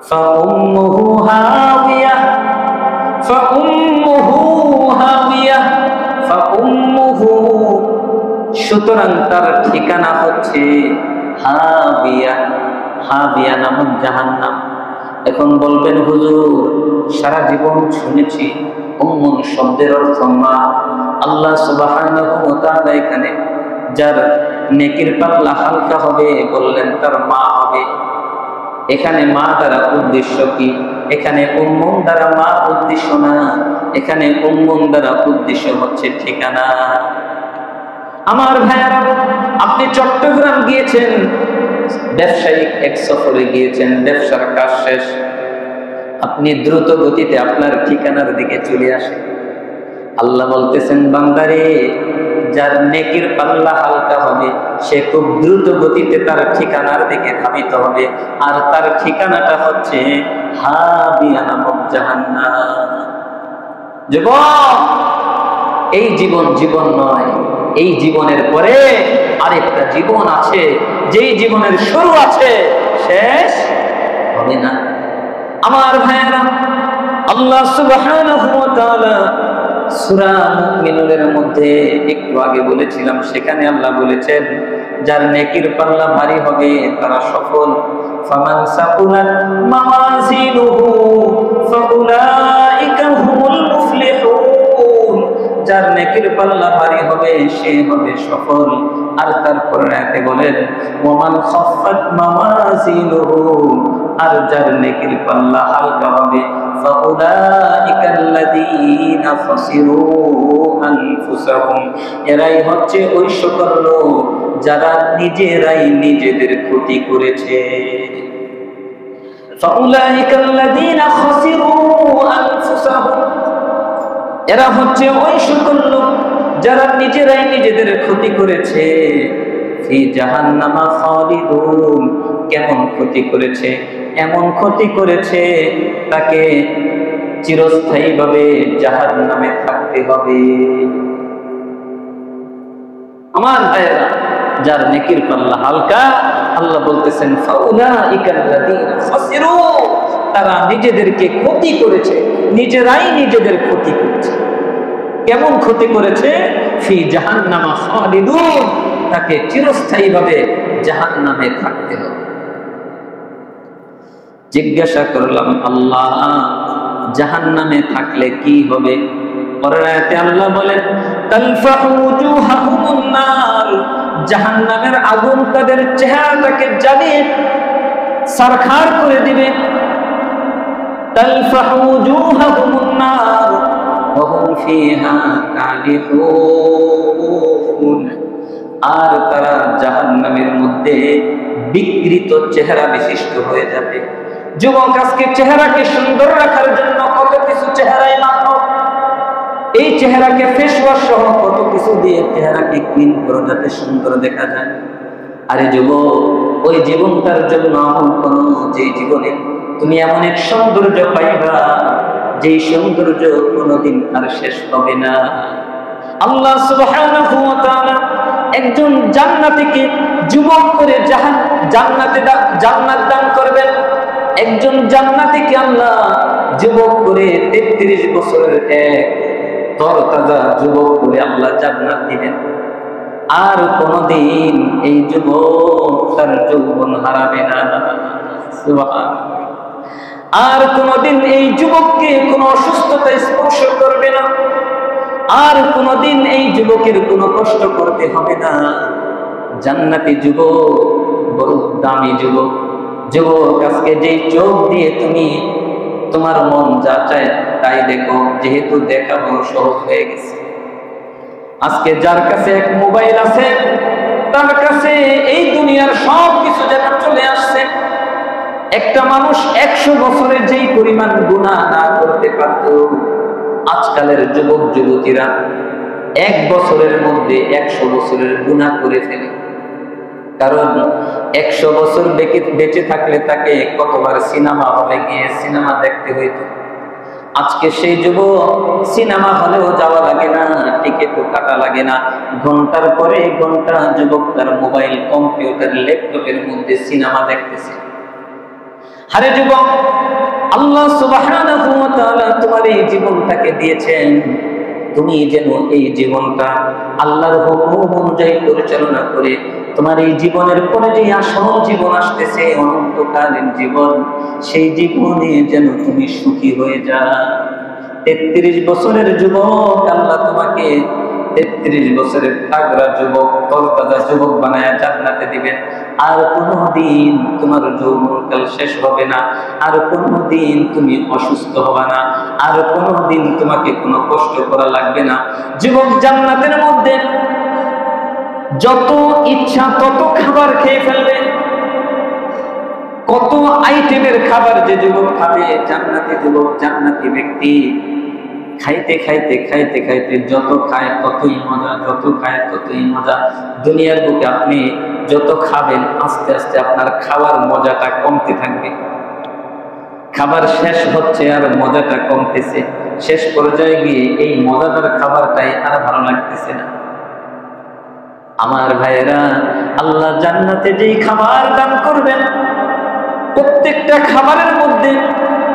ফাউম্মুহু হাওিয়া, ফাউম্মুহু হাওিয়া, ফাউম্মুহু, সুতরাং তার ঠিকানা হচ্ছে হাবিয়া। হাবিয়া নামক জাহান্নাম। এখন বলবেন, হুজুর সারা জীবন শুনেছি উম্মুন শব্দের অর্থ মা। আল্লাহ সুবহানাহু ওয়া তাআলা এখানে যার নেকির পাল্লা হালকা হবে? বললেন তার মা হবে। এখানে মা দ্বারা উদ্দেশ্য কি? এখানে উম্মুন দ্বারা মা উদ্দেশ্য না, এখানে উম্মুন দ্বারা উদ্দেশ্য হচ্ছে ঠিকানা। আমার ভাইয়ারা, আপনি চট্টগ্রাম গিয়েছেন, ব্যবসায়িক এক সফরে গিয়েছেন, ব্যবসার কাজ শেষ, আপনি দ্রুত গতিতে আপনার ঠিকানার দিকে চলে আসেন। আল্লাহ বলতেছেন, বান্দারে, যার নেকির পাল্লা হালকা হবে সে খুব দ্রুত গতিতে তার ঠিকানার দিকে ধাবিত হবে, আর তার ঠিকানাটা হচ্ছে হাবিয়া নামক জাহান্নাম। যুবক, এই জীবন জীবন নয়, এই জীবনের পরে আরেকটা জীবন আছে, যেই জীবনের শুরু আছে শেষ হবে না। আমার ভাইয়েরা, আল্লাহ সুবহানাহু ওয়া তাআলা সূরা মুমিনুনের মধ্যে একটু আগে বলেছিলাম, সেখানে আল্লাহ বলেছেন যার নেকির পাল্লা ভারী হবে তারা সফল। ফামান সাকুলাত মাওয়াজিনুহু ফাউলাইকা হুমুল মুফলিহুন। যার নেকির পাল্লা ভারী হবে সে হবে সফল। আর তারপর আয়াতে বলেন ওয়ামান খাফফাত মাওয়াজিনুহু, আর যার নেকির পাল্লা হালকা হবে ফাউলাইকা আল্লাযীনা খাসিরু আনফুসাহুম, এরাই হচ্ছে ওই সকল লোক যারা নিজেরাই নিজেদের ক্ষতি করেছে। ফাউলাইকা আল্লাযীনা খাসিরু আনফুসাহুম, এরা হচ্ছে ওই সকল লোক যারা নিজেরাই নিজেদের ক্ষতি করেছে। ফি জাহান্নামা খালিদুন, কেমন ক্ষতি করেছে? এমন ক্ষতি করেছে তাকে চিরস্থায়ীভাবে জাহান্নামে থাকতে হবে। আমার ভাইয়েরা, যার নেকির পাল্লা হালকা, আল্লাহ বলতেছেন ফাউলাইকা আল্লাযীনা খাসিরু, তারা নিজেদেরকে ক্ষতি করেছে, নিজেরাই নিজেদের ক্ষতি করেছে। কেমন ক্ষতি করেছে? ফি জাহান্নামা খালিদুন, তাকে চিরস্থায়ীভাবে জাহান্নামে থাকতে হবে। জিজ্ঞাসা করলাম, আল্লাহ জাহান্নামে থাকলে কি হবে? পরের আয়াতে আল্লাহ বলেন তালফাহু উজুহাহুমুন নার, জাহান্নামের আগুন তাদের চেহারাটাকে জ্বালিয়ে ছারখার করে দিবে। তালফাহু উজুহাহুমুন নার ওয়া হুম ফিহা কালিহুন, আর তারা জাহান্নামের মধ্যে বিকৃত চেহারা বিশিষ্ট হয়ে যাবে। যুবক, আজকে চেহারাকে সুন্দর রাখার জন্য কত কিছু চেহারায় মাত্র, এই চেহারাকে ফেস ওয়াশ সহ কত কিছু দিয়ে চেহারাকে ক্লিন করো যাতে সুন্দর দেখা যায়। আরে যুবক, ওই জীবনটার জন্য আমল করো যে জীবনে তুমি এমন এক সৌন্দর্য পাইবা যেই সৌন্দর্য কোনোদিন আর শেষ হবে না। আল্লাহ সুবহানাহু ওয়া তাআলা একজন জান্নাতীকে যুবক করে জান্নাত দান করবেন। একজন জান্নাতীকে আল্লাহ যুবক করে 33 বছরের এক তরতাজা যুবক করে আল্লাহ জান্নাত দিবেন। আর কোনদিন এই যুবক তার যৌবন হারাবে না। সুবহানাল্লাহ। আর কোনদিন এই যুবককে কোনো অসুস্থতা স্পর্শ করবে না। আর কোনদিন এই যুবকের কোনো কষ্ট করতে হবে না। জান্নাতি যুবক বড় দামি যুবক। যুবক, আজকে যেই চোখ দিয়ে তুমি তোমার মন যা চায় তাই দেখো, যেহেতু দেখা বড় সহজ হয়ে গেছে। আজকে যার কাছে এক মোবাইল আছে তার কাছে এই দুনিয়ার সব কিছু যেন চলে আসছে। একটা মানুষ 100 বছরে যেই পরিমাণ গুনাহ না করতে পারত, আজকালের যুবক যুবতীরা 1 বছরের মধ্যে 100 বছরের গুনাহ করে ফেলে। কারণ 100 বছর বেঁচে থাকলে তাকে কতবার সিনেমা হলে গিয়ে সিনেমা দেখতে হইতো। আজকে সেই যুবক সিনেমা হলেও যাওয়া লাগে না, টিকিটও কাটা লাগে না, ঘন্টার পরে ঘন্টা যুবক তার মোবাইল, কম্পিউটার, ল্যাপটপের মধ্যে সিনেমা দেখতেছে। আরে যুবক, আল্লাহ সুবহানাহু ওয়া তাআলা তোমার এই জীবনটাকে দিয়েছেন, তুমি যেন এই জীবনটা আল্লাহর হুকুম অনুযায়ী পরিচালনা করে তোমার এই জীবনের পরে যে আসল জীবন আসতেছে, অনন্তকালীন জীবন, সেই জীবনে যেন তুমি সুখী হয়ে যাও। 33 বছরের যুবক আল্লাহ তোমাকে 33 বছরের তাগড়া যুবক, তরতাজা যুবক বানায়া জান্নাতে দিবেন। আর কোনোদিন তোমার যৌবনকাল শেষ হবে না, আর কোনোদিন তুমি অসুস্থ হবে না, আর কোনোদিন তোমাকে কোনো কষ্ট করা লাগবে না। যুবক জান্নাতের মধ্যে যত ইচ্ছা তত খাবার খেয়ে ফেলবে, কত আইটেমের খাবার যে যুবক খাবে, জান্নাতি যুবক, জান্নাতি ব্যক্তি খাইতে খাইতে খাইতে খাইতে যত খায় ততই মজা, যত খায় ততই মজা। দুনিয়ার বুকে আপনি যত খাবেন আস্তে আস্তে আপনার খাওয়ার মজাটা কমতে থাকবে। খাবার শেষ হচ্ছে আর মজাটা কমতেছে, শেষ পর্যায়ে গিয়ে এই মজাদার খাবারটাই আর ভালো লাগতেছে না। আমার ভাইয়েরা, আল্লাহ জান্নাতে যেই খাবার দান করবেন, প্রত্যেকটা খাবারের মধ্যে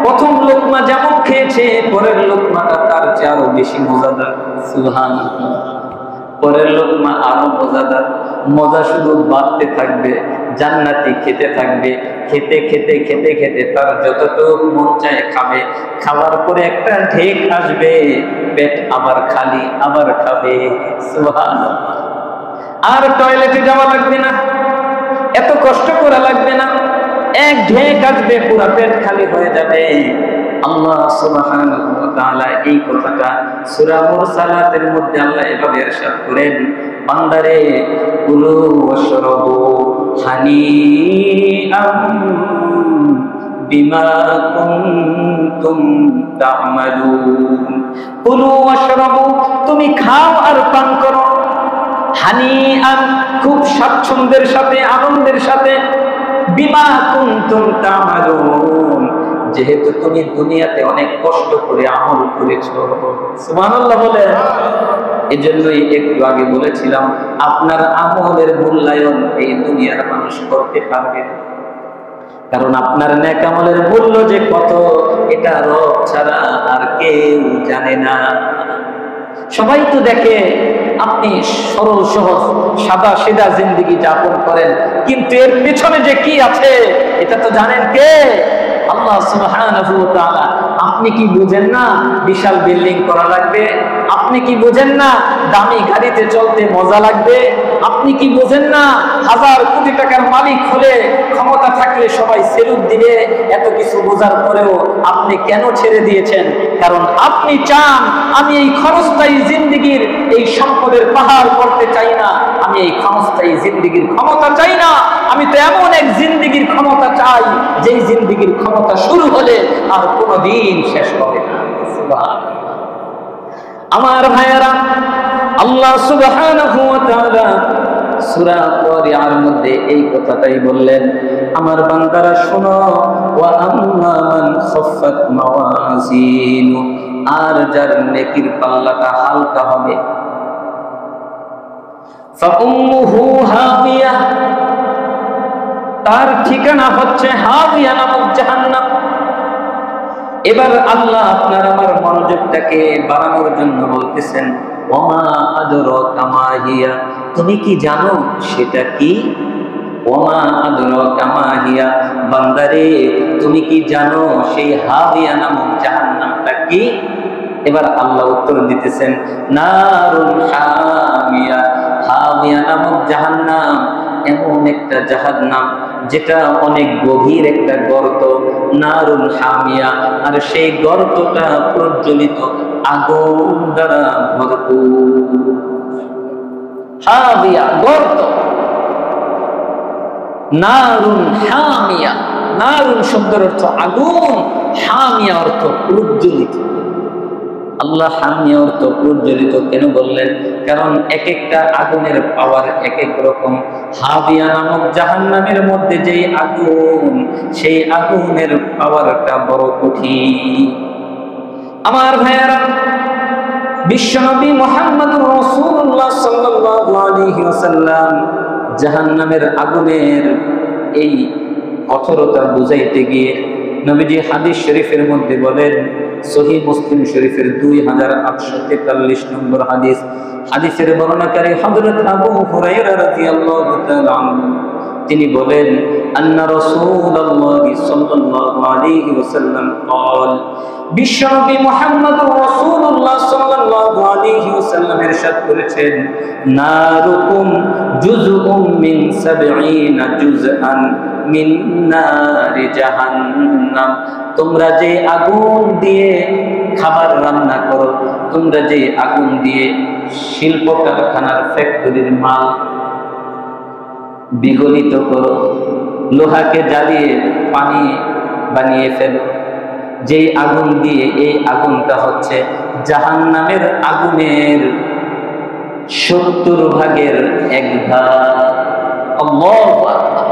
প্রথম লোকমা যেমন খেয়েছে, পরের লোকমাটা তার চেয়ে আরো বেশি মজাদার। সুবহানাল্লাহ, পরের লোকমা আরো মজাদার। মজা শুধু বাড়তে থাকবে, জান্নাতি খেতে থাকবে, খেতে খেতে খেতে খেতে তার যতটুকু মন চায় খাবে। খাবার পরে একটা ঢেক আসবে, পেট আবার খালি, আবার খাবে। সুবহানাল্লাহ, আর টয়লেটে যাওয়া লাগবে না, এত কষ্ট করা লাগবে না, এক ঢেক আসবে, পুরো পেট খালি হয়ে যাবে। আল্লাহ সুবহানাহু ওয়া তাআলা এই কথাটা সূরা মুরসালাতের মধ্যে আল্লাহ এভাবে ইরশাদ করেন, বান্দারে কুলু ওয়াশরাবু হানিআম বিমা কুনতুম তা'মালুন। কুলু ওয়াশরাবু, তুমি খাও আর পান করো, হানিআম, খুব স্বাচ্ছন্দ্যের সাথে, আনন্দের সাথে, বিমা কুনতুম তা'মালুন, যেহেতু তুমি দুনিয়াতে অনেক কষ্ট করে আমল করেছো। সুবহানাল্লাহ বলে। এজন্যই একটু আগে বলেছিলাম, আপনার আমলের মূল্যায়ন এই দুনিয়ার মানুষ করতে পারবে না, কারণ আপনার নেক আমলের মূল্য যে কত, এটা রব ছাড়া আর কেউ জানে না। সবাই তো দেখে আপনি সরল সহজ সাদা সিধা জিন্দেগি যাপন করেন, কিন্তু এর পেছনে যে কি আছে এটা তো জানেন কে? আল্লাহ সুবহানাহু ওয়া তাআলা। আপনি কি বুঝেন না বিশাল বিল্ডিং করা লাগবে? আপনি কি বুঝেন না দামি গাড়িতে চলতে মজা লাগবে? আপনি কি বুঝেন না হাজার কোটি টাকার মালিক হলে, ক্ষমতা থাকলে সবাই সেলুট দিবে? এত কিছু বোঝার পরেও আপনি কেন ছেড়ে দিয়েছেন? কারণ আপনি চান, আমি এই ক্ষণস্থায়ী জিন্দেগির এই সম্পদের পাহাড় করতে চাই না, আমি এই ক্ষণস্থায়ী জিন্দেগির ক্ষমতা চাই না, আমি তো এমন এক জিন্দেগির ক্ষমতা চাই যেই জিন্দেগির ক্ষমতা শুরু হলে আর কোনোদিন শেষ হবে না। সুবহানাল্লাহ। আমার ভাইয়েরা, আল্লাহ সুবহানাহু ওয়া তাআলা সূরা কারিয়ার মধ্যে এই কথাটাই বললেন, আমার বান্দারা শোনো, ওয়া আম্মা মান খাফফাত মাওয়াজিনু, আর যার নেকির পাল্লাটা হালকা হবে, ফাউম্মুহু হাবিয়া, তার ঠিকানা হচ্ছে হাবিয়া নামক জাহান্নাম। এবার আল্লাহ আপনার আমার মনোযোগটাকে বাড়ানোর জন্য বলতেছেন, ওমা আদরাকা মা হিয়া, তুমি কি জানো সেটা কি? ওমা আদরাকা মা হিয়া, বান্দারে তুমি কি জানো সেই হাবিয়া নামক জাহান্নামটা কি? এবার আল্লাহ উত্তর দিতেছেন, নারুন হামিয়া, হাবিয়া নামক জাহান্নাম এমন একটা জাহান্নাম যেটা অনেক গভীর একটা গর্ত, নারুল হামিয়া, আর সেই গর্তটা প্রজ্বলিত আগুন দ্বারা ভরপুর। হাবিয়া গর্ত, নারুন হামিয়া, নারুন শব্দের অর্থ আগুন, হামিয়া অর্থ প্রজ্বলিত। আল্লাহ হামিয়া অর্থ প্রজ্বলিত কেন বললেন? কারণ এক একটা আগুনের পাওয়ার এক এক রকম। হাবিয়া নামক জাহান্নামের মধ্যে যেই আগুন, সেই আগুনের পাওয়ারটা বড় কঠিন। আমার ভাইয়েরা, বিশ্বনবী মুহাম্মদুর রাসূলুল্লাহ সাল্লাল্লাহু আলাইহি ওয়াসাল্লাম জাহান্নামের আগুনের এই কঠোরতা বুঝাইতে গিয়ে নবীজি হাদিস শরীফের মধ্যে বলেন, সহিহ মুসলিম শরীফের 2843 নম্বর হাদিস, হাদিসের বর্ণনাকারী হযরত আবু হুরায়রা রাদিয়াল্লাহু তাআলা আনহু, তিনি বলেন, আন্না রাসূলুল্লাহ সাল্লাল্লাহু আলাইহি ওয়াসাল্লাম قال বিশ্বনবী মুহাম্মদুর রাসূলুল্লাহ সাল্লাল্লাহু আলাইহি ওয়াসাল্লাম ইরশাদ করেছেন নারুকুম জুজউম মিন 70 জুজআন মিন নারি জাহান্নাম, তোমরা যে আগুন দিয়ে খাবার রান্না করো, তোমরা যে আগুন দিয়ে শিল্প কারখানার ফ্যাক্টরির মাল বিগলিত করো, লোহাকে জ্বালিয়ে পানি বানিয়ে ফেলো, যেই আগুন দিয়ে, এই আগুনটা হচ্ছে জাহান্নামের আগুনের 70 ভাগের 1 ভাগ। আল্লাহু আকবার।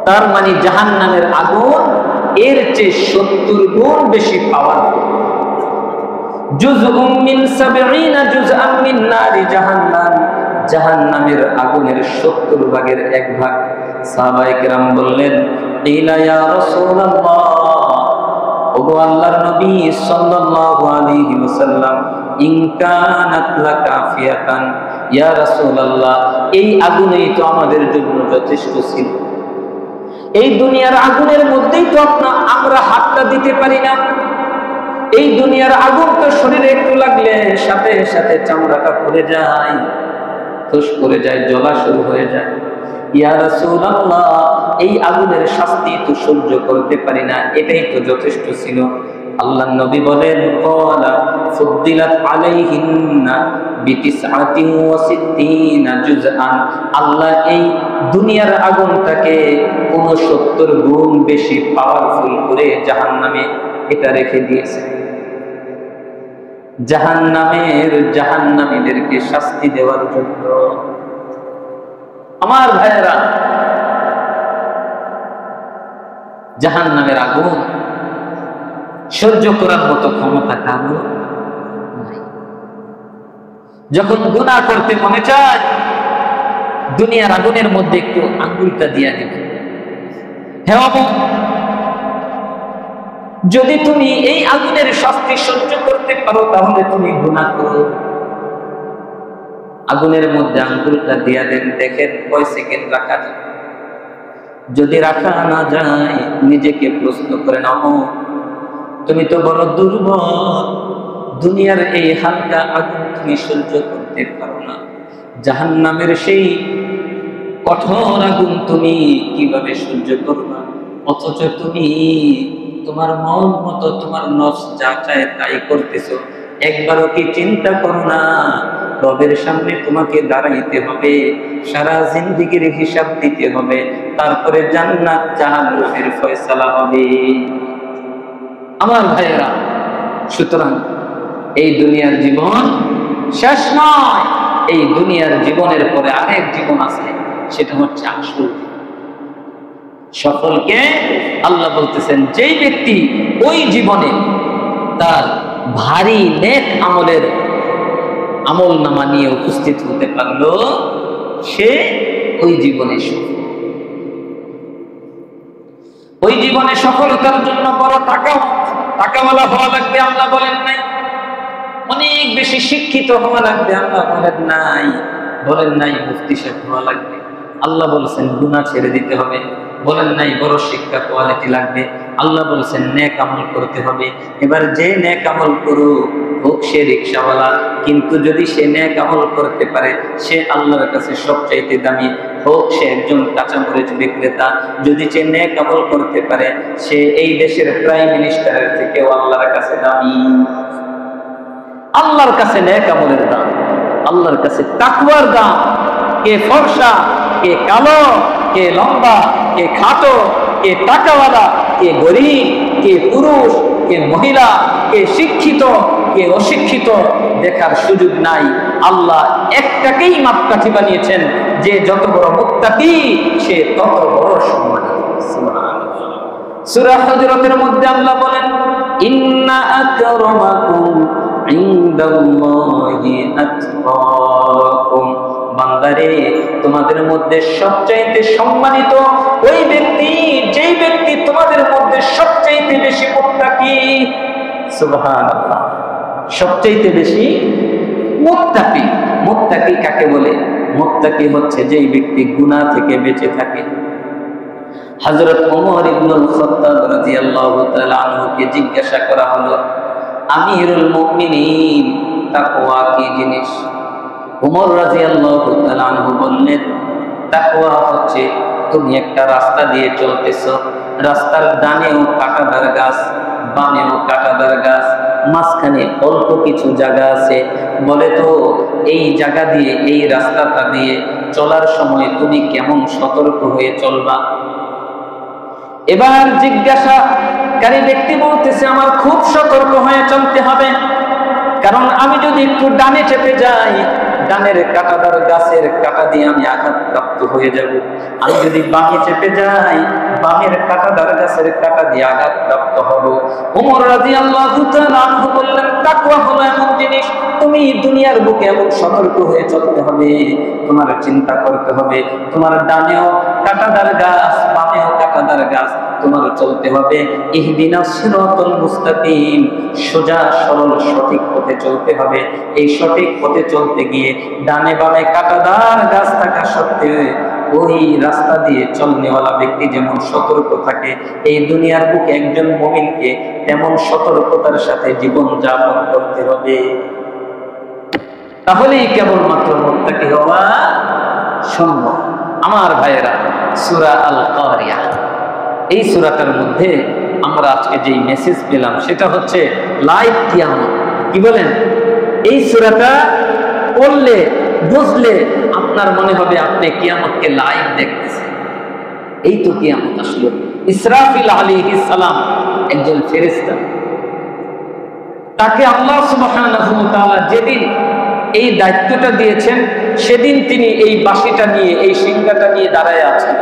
তার মানে জাহান্নামের আগুন এর চেয়ে 70 গুণ বেশি পাওয়ারফুল। জুজউম মিন 70 জুজআন মিন নারি জাহান্নাম, জাহান্নামের আগুনের 70 ভাগের 1 ভাগ। সাহাবায়ে কেরাম বললেন ইলা ইয়া রাসূলুল্লাহ, ওগো আল্লাহর নবী সাল্লাল্লাহু আলাইহি ওয়াসাল্লাম, ইন কানাত লাকাফিয়াতান, ইয়া রাসূলুল্লাহ, এই আগুনই তো আমাদের জন্য যথেষ্ট ছিল। এই দুনিয়ার আগুনের মধ্যেই তো আমরা হাতটা দিতে পারি না। এই দুনিয়ার আগুন তো শরীরে একটু লাগলে সাথে সাথে চামড়াটা পুড়ে যায়, ফুস করে যায়, জ্বলা শুরু হয়ে যায়। ইয়া রাসূলুল্লাহ, এই আগুনের শাস্তি তো সহ্য করতে পারি না, এটাই তো যথেষ্ট ছিল। আল্লাহর নবী বলেন ক্বালা ফুদ্দিলাত আলাইহিন্না বিতিসআতিন ওয়া সিত্তিনা জুজআন, আল্লাহ এই দুনিয়ার আগুনটাকে 69 গুণ বেশি পাওয়ারফুল করে জাহান্নামে এটা রেখে দিয়েছে। জাহান্নামীদেরকে শাস্তি দেওয়ার জন্য। আমার ভাইয়েরা, জাহান্নামের আগুন সহ্য করার মতো ক্ষমতা কারো নাই। যখন গুনাহ করতে মনে চায়, দুনিয়ার আগুনের মধ্যে একটু আঙ্গুলটা দিয়া দিবে। হ্যাঁ, যদি তুমি এই আগুনের শাস্তি সহ্য করতে পারো তাহলে তুমি গুনাহ করো। আগুনের মধ্যে আঙ্গুলটা দিয়া দেন, দেখেন কয় সেকেন্ড রাখা যায়। যদি রাখা না যায়, নিজেকে প্রশ্ন করে নাও, তুমি তো বড় দুর্বল, দুনিয়ার এই হালকা আগুন তুমি সহ্য করতে পারো না, জাহান্নামের সেই কঠোর আগুন তুমি কিভাবে সহ্য করবা? অথচ তুমি তোমার মন মতো তোমার নফস যা চায় তাই করতেছো। একবারও কি চিন্তা করো না রবের সামনে তোমাকে দাঁড়াইতে হবে, সারা জিন্দেগির হিসাব দিতে হবে, তারপরে জান্নাত জাহান্নামের ফয়সালা হবে। আমার ভাইয়েরা, সুতরাং এই দুনিয়ার জীবন শেষ নয়। এই দুনিয়ার জীবনের পরে আরেক জীবন আছে, সেটা হচ্ছে আসল। সকলকে আল্লাহ বলতেছেন, যেই ব্যক্তি ওই জীবনে তার ভারী নেক আমলের আমল নামা নিয়ে উপস্থিত হতে পারলো, সে ওই জীবনে সফল। ওই জীবনে সফলতার জন্য বড় টাকাওয়ালা হওয়া লাগবে আল্লাহ বলেন নাই, অনেক বেশি শিক্ষিত হওয়া লাগবে আল্লাহ বলেন নাই, বলেন নাই মুফতি সাহেব হওয়া লাগবে। আল্লাহ বলছেন গুনাহ ছেড়ে দিতে হবে, বলেন নাই বড় শিক্ষা কোয়ালিটি লাগবে। আল্লাহ বলছেন নেক আমল করতে হবে। এবার যে নেক আমল করুক, হোক সে রিকশাওয়ালা, কিন্তু যদি সে নেক আমল করতে পারে, সে আল্লাহর কাছে সবচাইতে দামি। হোক সে একজন কাঁচামরিচ বিক্রেতা, যদি সে নেক আমল করতে পারে, সে এই দেশের প্রাইম মিনিস্টারের থেকেও আল্লাহর কাছে দামি। আল্লাহর কাছে নেক আমলের দাম, আল্লাহর কাছে তাকওয়ার দাম। কে ফর্সা, কে কালো, কে লম্বা, কে খাটো, কে টাকাওয়ালা, কে গরিব, কে পুরুষ, কে মহিলা, কে শিক্ষিত, কে অশিক্ষিত দেখার সুযোগ নাই। আল্লাহ একটাকেই মাপকাঠি বানিয়েছেন, যে যত বড় মুত্তাকি সে তত বড় সম্মানিত। সুবহানাল্লাহ। সূরা হুজুরাতের মধ্যে আল্লাহ বলেন, ইন্না আকরামাকুম ইনদাল্লাহি আতকাকুম, বান্দারে তোমাদের মধ্যে সবচাইতে সম্মানিত ওই ব্যক্তি, যেই ব্যক্তি তোমাদের মধ্যে সবচাইতে বেশি মুত্তাকি। সুবহানাল্লাহ। সবচাইতে বেশি মুত্তাকি। মুত্তাকি কাকে বলে? মুত্তাকি হচ্ছে যেই ব্যক্তি গুনাহ থেকে বেঁচে থাকে। হযরত ওমর ইবনুল খাত্তাব রাদিয়াল্লাহু তাআলা আনহুকে জিজ্ঞাসা করা হলো, আমিরুল মুমিনিন, তাকওয়া কি জিনিস? ওমর রাদিয়াল্লাহু তাআলা আনহু বললেন, তাকওয়া হচ্ছে তুমি একটা রাস্তা দিয়ে চলতেছো, রাস্তার ডানেও কাঁটাদার গাছ, বামেও কাঁটাদার গাছ, মাঝখানে অল্প কিছু জায়গা আছে। বলে তো এই জায়গা দিয়ে, এই রাস্তাটা দিয়ে চলার সময় তুমি কেমন সতর্ক হয়ে চলবা? এবার জিজ্ঞাসাকারী ব্যক্তি বলতেছে, আমার খুব সতর্ক হয়ে চলতে হবে, কারণ আমি যদি একটু ডানে চেপে যাই, ডানের কাঁটাদার গাছের কাঁটা দিয়ে আমি আঘাতপ্রাপ্ত হয়ে যাব। আমি যদি বামে চেপে যাই, বামের কাঁটাদার গাছের কাঁটা দিয়ে আঘাতপ্রাপ্ত হব। ওমর রাদিয়াল্লাহু তাআলা আনহু বললেন, তাকওয়া হলো এমন জিনিস, তুমি দুনিয়ার বুকে এমন সতর্ক হয়ে চলতে হবে, তোমার চিন্তা করতে হবে, তোমার ডানেও কাঁটাদার গাছ, বামেও কাঁটাদার গাছ, তোমার চলতে হবে ইহদিনাস সিরাতাল মুস্তাকিম, সোজা সরল সঠিক পথে চলতে হবে। এই সঠিক পথে চলতে গিয়ে ডানে বামে কাঁটাদার গাছ থাকা সত্ত্বেও ওই রাস্তা দিয়ে চলনেওয়ালা ব্যক্তি যেমন সতর্ক থাকে, এই দুনিয়ার বুকে একজন মুমিনকে তেমন সতর্কতার সাথে জীবন যাপন করতে হবে। তাহলেই কেবলমাত্র মুত্তাকি হওয়া সম্ভব। আমার ভাইয়েরা, সূরা আল কারিয়া, এই সূরাটার মধ্যে আমরা আজকে যেই মেসেজ পেলাম সেটা হচ্ছে লাইভ কিয়ামত। কি বলেন? এই সূরাটা পড়লে, বুঝলে আপনার মনে হবে আপনি কিয়ামতকে লাইভ দেখতেছেন। এই তো কিয়ামত আসলো। ইসরাফিল আলাইহিস সালাম একজন ফেরেশতা, তাকে আল্লাহ সুবহানাহু ওয়া তাআলা যেদিন এই দায়িত্বটা দিয়েছেন, সেদিন তিনি এই বাঁশিটা নিয়ে, এই সিংহাটা নিয়ে দাঁড়ায় আছেন।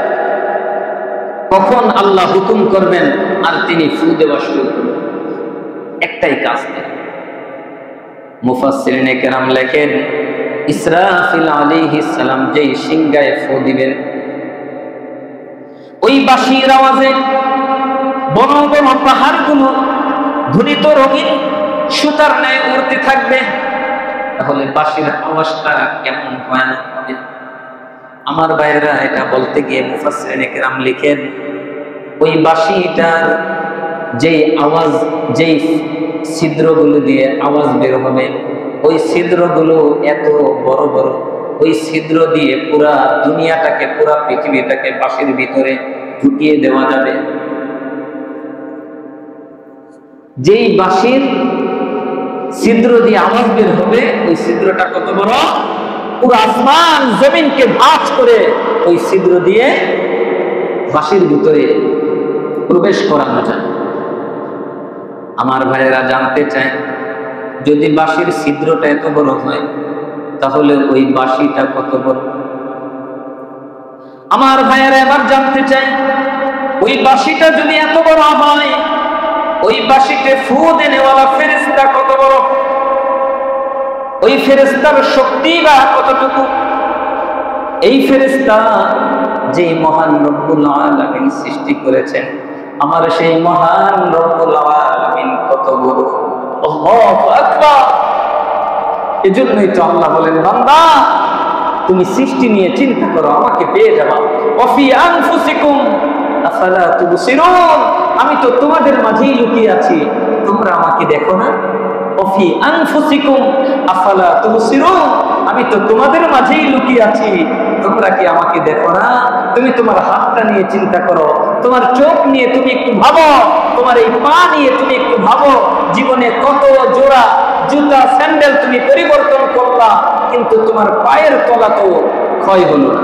কখন আল্লাহ হুকুম করবেন আর তিনি ফু দেওয়া শুরু করবেন, একটাই কাজ। মুফাসসিরিনে কেরাম লেখেন, ইসরাফিল আলাইহিস সালাম যেই সিংহায় ফু দিবেন, ওই বাঁশির আওয়াজে বড় বড় পাহাড়গুলো ধ্বনিত রঙিন সুতার ন্যায় উড়তে থাকবে। তাহলে বাঁশির আওয়াজটা কেমন ভয়ানক হবে? আমার ভাইয়েরা, এটা বলতে গিয়ে মুফাসসিরিনে কেরাম লিখেন, ওই বাঁশিটার যেই আওয়াজ, যেই ছিদ্রগুলো দিয়ে আওয়াজ বের হবে, ওই ছিদ্রগুলো এত বড় বড়, ওই ছিদ্র দিয়ে পুরা দুনিয়াটাকে, পুরা পৃথিবীটাকে বাঁশির ভিতরে ঢুকিয়ে দেওয়া যাবে। যেই বাঁশির ছিদ্র দিয়ে আওয়াজ বের হবে, ওই ছিদ্রটা কত বড়? পুরো আসমান জমিনকে ভাঁজ করে ওই ছিদ্র দিয়ে বাঁশির ভিতরে প্রবেশ করানো যায়। আমার ভাইয়েরা জানতে চায়, যদি বাঁশির ছিদ্রটা এত বড় হয়, তাহলে ওই বাঁশিটা কত বড়? আমার ভাইয়েরা এবার জানতে চায়, ওই বাঁশিটা যদি এত বড় হয়, ওই বাঁশিতে ফু দেনেওয়ালা ফেরেশতা কত বড়? ওই ফেরেশতার শক্তি বা কতটুকু? এই ফেরেশতা যে মহান রব্বুল আলামিন সৃষ্টি করেছেন, আমার সেই মহান রব্বুল আলামিন কত বড়! আল্লাহু আকবার! এজন্যই তো আল্লাহ বলেন, বান্দা তুমি সৃষ্টি নিয়ে চিন্তা করো, আমাকে পেয়ে যাবা। ওয়াফি আনফুসিকুম আফালা তুবসিরুন, আমি তো তোমাদের মাঝেই লুকিয়ে আছি, তোমরা আমাকে দেখো না? ওয়াফি আনফুসিকুম আফালা তুবসিরুন, আমি তো তোমাদের মাঝেই লুকিয়ে আছি, তোমরা কি আমাকে দেখো না? তুমি তোমার হাতটা নিয়ে চিন্তা করো, তোমার চোখ নিয়ে তুমি একটু ভাবো, তোমার এই পা নিয়ে তুমি একটু ভাবো, জীবনে কত জোড়া জুতা স্যান্ডেল তুমি পরিবর্তন করলা, কিন্তু তোমার পায়ের তলা তো ক্ষয় হলো না।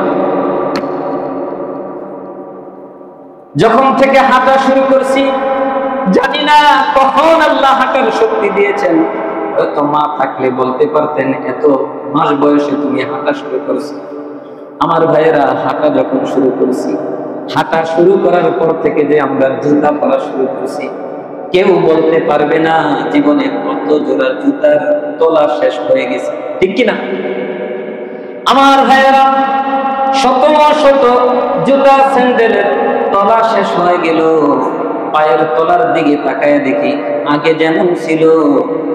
যখন থেকে হাঁটা শুরু করছি, জানি না কখন আল্লাহ হাঁটার শক্তি দিয়েছেন। হয়তো মা থাকলে বলতে পারতেন, এত মাস বয়সে তুমি হাঁটা শুরু করছো। আমার ভাইয়েরা, হাঁটা যখন শুরু করছি, হাঁটা শুরু করার পর থেকে যে আমরা জুতা পরা শুরু করছি, কেউ বলতে পারবে না জীবনে কত জোড়া জুতার তলা শেষ হয়ে গেছে, ঠিক কিনা? আমার ভাইয়েরা, শত শত জুতা স্যান্ডেলের তলা শেষ হয়ে গেল। পায়ের তলার দিকে তাকায় দেখি, আগে যেমন ছিল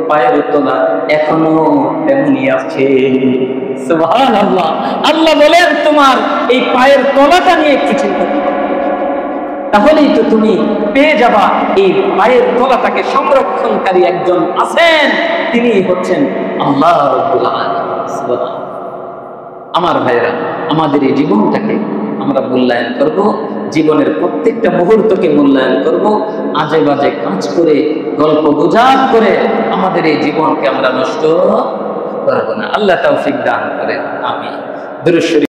পায়ের তলা এখনো তেমনই আছে। সুবহানাল্লাহ! আল্লাহ বলেন, তোমার এই পায়ের তলাটা নিয়ে একটু চিন্তা করো। তাহলেই তো তুমি পেয়ে যাবা এই পায়ের তলাটাকে সংরক্ষণকারী একজন আছেন, তিনি হচ্ছেন আল্লাহ রাব্বুল আলামিন। আমার ভাইরা, আমাদের এই জীবনটাকে আমরা মূল্যায়ন করব, জীবনের প্রত্যেকটা মুহূর্তকে মূল্যায়ন করব। আজে বাজে কাজ করে, গল্প গুজব করে আমাদের এই জীবনকে আমরা নষ্ট করব না। আল্লাহ তৌফিক দান করেন, আমিন। দুরূদ শরীফ